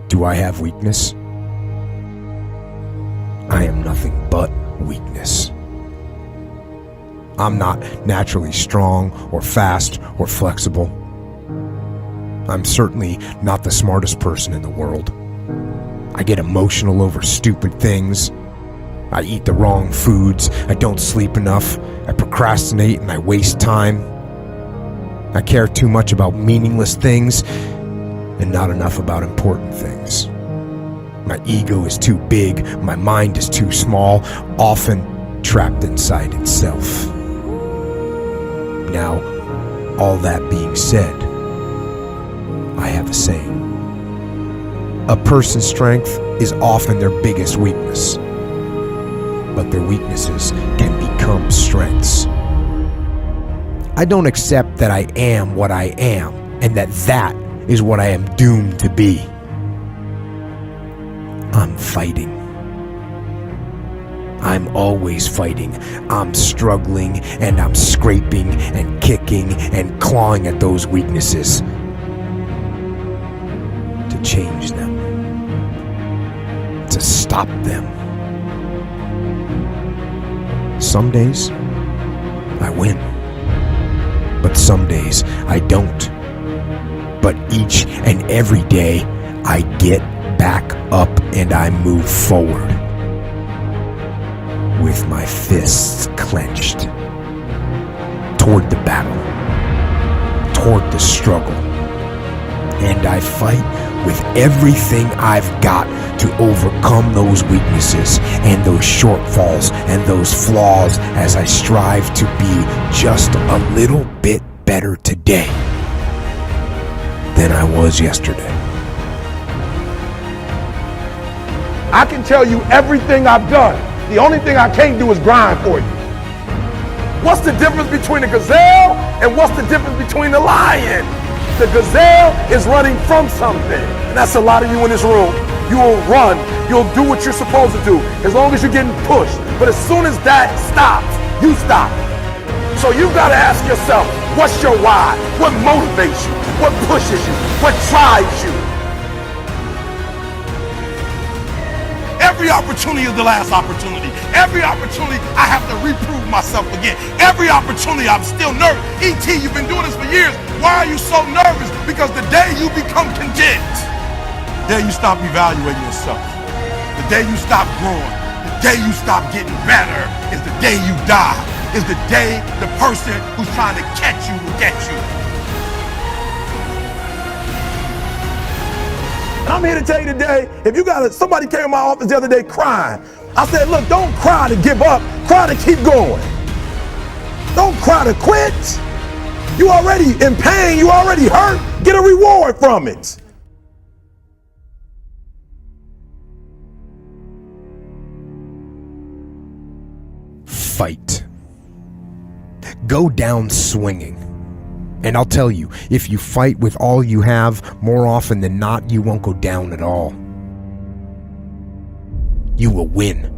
Do I have weakness? I am nothing but weakness. I'm not naturally strong or fast or flexible. I'm certainly not the smartest person in the world. I get emotional over stupid things. I eat the wrong foods. I don't sleep enough. I procrastinate and I waste time. I care too much about meaningless things and not enough about important things. My ego is too big. My mind is too small, often trapped inside itself. Now, all that being said, I have a saying. A person's strength is often their biggest weakness, but their weaknesses can become strengths. I don't accept that I am what I am and that is what I am doomed to be. I'm fighting. I'm always fighting. I'm struggling and I'm scraping and kicking and clawing at those weaknesses to change them, to stop them. Some days I win, but some days I don't. But each and every day I get back up and I move forward with my fists clenched toward the battle, toward the struggle. And I fight with everything I've got to overcome those weaknesses and those shortfalls and those flaws as I strive to be just a little bit better today than I was yesterday. I can tell you everything I've done. The only thing I can't do is grind for you. What's the difference between a gazelle and what's the difference between a lion? The gazelle is running from something. And that's a lot of you in this room. You will run. You'll do what you're supposed to do as long as you're getting pushed. But as soon as that stops, you stop. So you've got to ask yourself, what's your why? What motivates you? What pushes you? What drives you? Every opportunity is the last opportunity. Every opportunity I have to reprove myself again. Every opportunity I'm still nervous. E.T., you've been doing this for years. Why are you so nervous? Because the day you become content, the day you stop evaluating yourself, the day you stop growing, the day you stop getting better is the day you die. Is the day the person who's trying to catch you will get you. And I'm here to tell you today, if you somebody came in my office the other day crying. I said, look, don't cry to give up, cry to keep going. Don't cry to quit. You already in pain, you already hurt, get a reward from it. Fight. Go down swinging. And I'll tell you, if you fight with all you have, more often than not, you won't go down at all. You will win.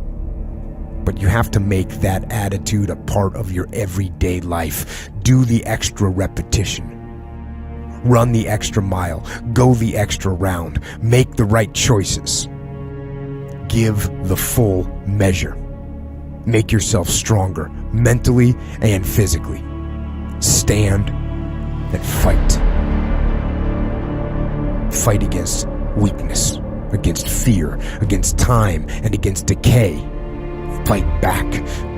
But you have to make that attitude a part of your everyday life. Do the extra repetition. Run the extra mile. Go the extra round. Make the right choices. Give the full measure. Make yourself stronger, mentally and physically. Stand and fight. Fight against weakness, against fear, against time, and against decay. Fight back.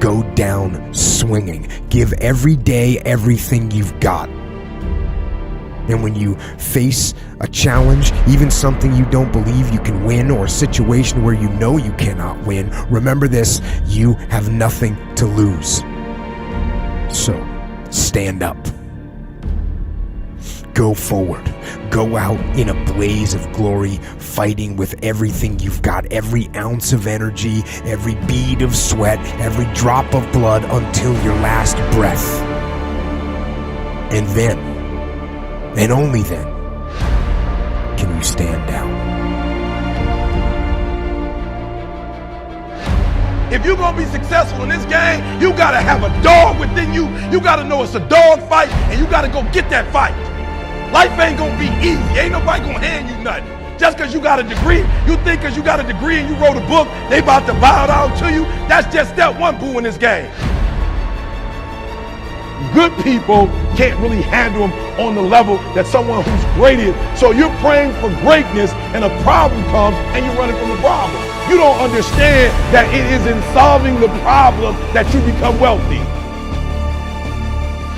Go down swinging. Give every day everything you've got. And when you face a challenge, even something you don't believe you can win, or a situation where you know you cannot win, remember this: you have nothing to lose. So, stand up. Go forward. Go out in a blaze of glory, fighting with everything you've got, every ounce of energy, every bead of sweat, every drop of blood, until your last breath. And then, and only then, can you stand down. If you're gonna be successful in this game, you gotta have a dog within you. You gotta know it's a dog fight, and you gotta go get that fight. Life ain't gonna be easy. Ain't nobody gonna hand you nothing. Just because you got a degree, you think because you got a degree and you wrote a book, they about to bow down to you? That's just step one, boo, in this game. Good people can't really handle them on the level that someone who's great is. So you're praying for greatness and a problem comes and you're running from the problem. You don't understand that it is in solving the problem that you become wealthy.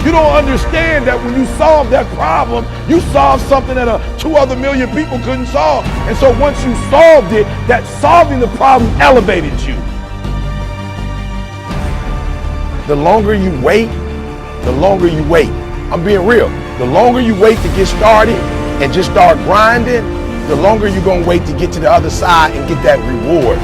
You don't understand that when you solve that problem, you solve something that 2 other million people couldn't solve. And so once you solved it, that solving the problem elevated you. The longer you wait, the longer you wait. I'm being real. The longer you wait to get started and just start grinding, the longer you're going to wait to get to the other side and get that reward.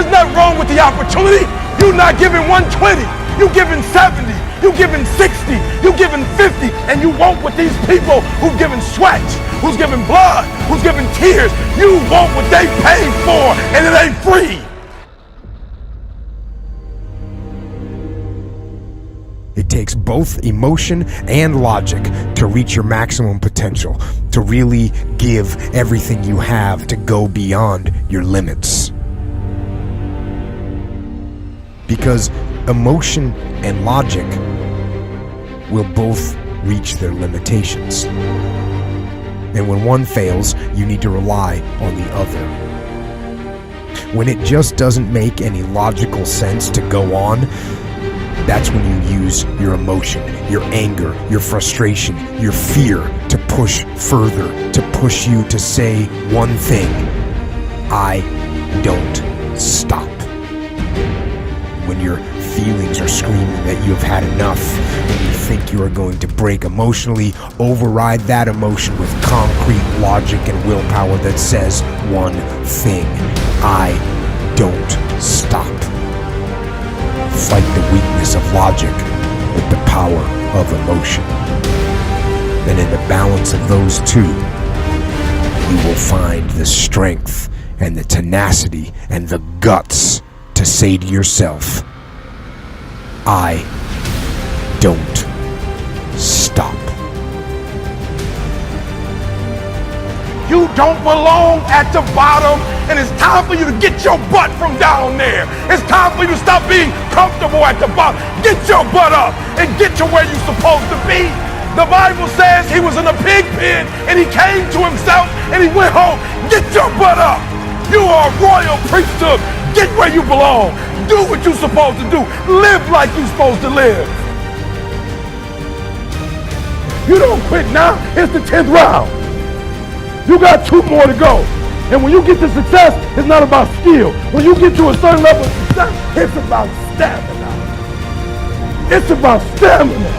There's nothing wrong with the opportunity. You're not giving 120. You're giving 70. You're giving 60. You're giving 50. And you want what these people who've given sweat, who's given blood, who's given tears, you want what they paid for, and it ain't free. It takes both emotion and logic to reach your maximum potential, to really give everything you have, to go beyond your limits. Because emotion and logic will both reach their limitations. And when one fails, you need to rely on the other. When it just doesn't make any logical sense to go on, that's when you use your emotion, your anger, your frustration, your fear to push further, to push you to say one thing: I don't stop. When your feelings are screaming that you have had enough, when you think you are going to break emotionally, override that emotion with concrete logic and willpower that says one thing: I don't stop. Fight the weakness of logic with the power of emotion. And in the balance of those two, you will find the strength and the tenacity and the guts to say to yourself, I don't stop. You don't belong at the bottom, and it's time for you to get your butt from down there. It's time for you to stop being comfortable at the bottom. Get your butt up and get to where you're supposed to be. The Bible says he was in a pig pen and he came to himself and he went home. Get your butt up. You are a royal priesthood. Get where you belong. Do what you're supposed to do. Live like you're supposed to live. You don't quit now. It's the 10th round. You got 2 more to go. And when you get to success, it's not about skill. When you get to a certain level of success, it's about stamina. It's about stamina.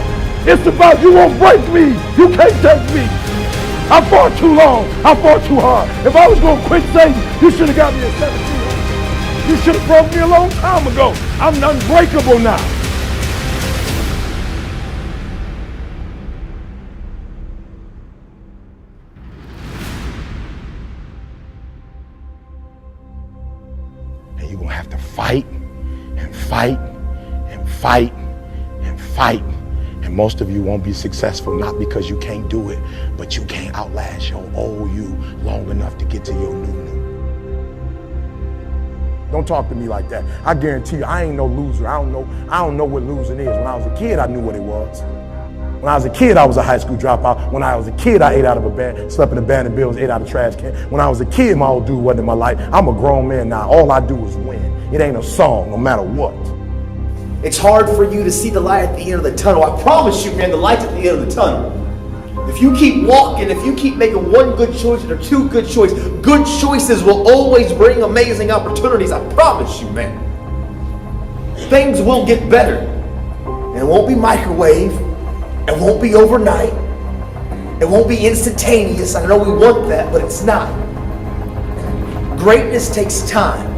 It's about you won't break me. You can't take me. I fought too long. I fought too hard. If I was going to quit Satan, you should have got me at 17. You should have broke me a long time ago. I'm unbreakable now. And you're going to have to fight and fight and fight and fight. And most of you won't be successful, not because you can't do it, but you can't outlast your old you long enough to get to your new. Don't talk to me like that. I guarantee you, I ain't no loser. I don't know what losing is. When I was a kid, I knew what it was. When I was a kid, I was a high school dropout. When I was a kid, I ate out of a bed, slept in abandoned buildings, ate out of trash can. When I was a kid, my old dude wasn't in my life. I'm a grown man now. All I do is win. It ain't a song, no matter what. It's hard for you to see the light at the end of the tunnel. I promise you, man, the light's at the end of the tunnel. If you keep walking, if you keep making one good choice or 2 good choices will always bring amazing opportunities. I promise you, man. Things will get better. And it won't be microwave. It won't be overnight. It won't be instantaneous. I know we want that, but it's not. Greatness takes time.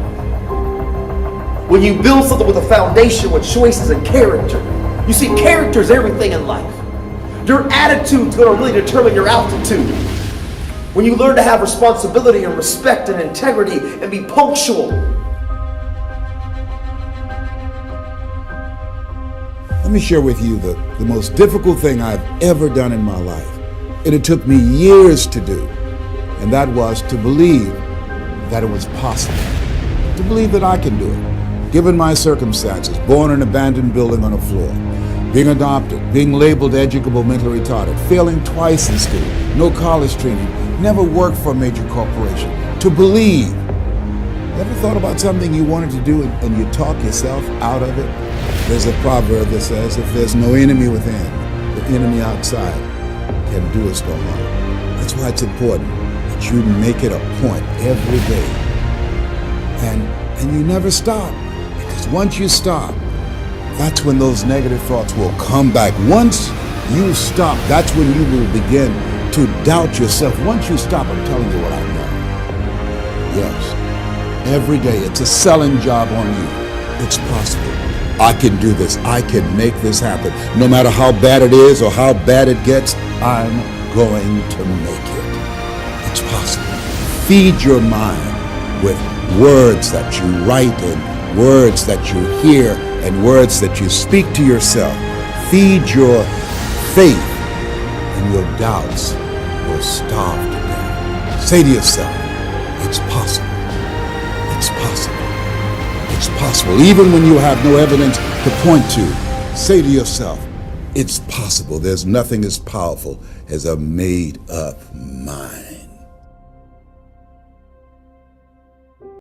When you build something with a foundation with choices and character, you see, character is everything in life. Your attitude's going to really determine your altitude. When you learn to have responsibility and respect and integrity and be punctual. Let me share with you the most difficult thing I've ever done in my life. And it took me years to do. and that was to believe that it was possible, to believe that I can do it. Given my circumstances, born in an abandoned building on a floor, being adopted, being labeled educable mentally retarded, failing twice in school, no college training, never worked for a major corporation, to believe. Ever thought about something you wanted to do and you talk yourself out of it? There's a proverb that says, if there's no enemy within, the enemy outside can do us no harm. That's why it's important that you make it a point every day. And you never stop. Because once you stop, that's when those negative thoughts will come back. Once you stop, that's when you will begin to doubt yourself. Once you stop, I'm telling you what I know. Yes. Every day, it's a selling job on you. It's possible. I can do this. I can make this happen. No matter how bad it is or how bad it gets, I'm going to make it. It's possible. Feed your mind with words that you write and words that you hear and words that you speak to yourself. Feed your faith and your doubts will starve to death. Say to yourself, it's possible. It's possible. It's possible. Even when you have no evidence to point to, say to yourself, it's possible. There's nothing as powerful as a made-up mind.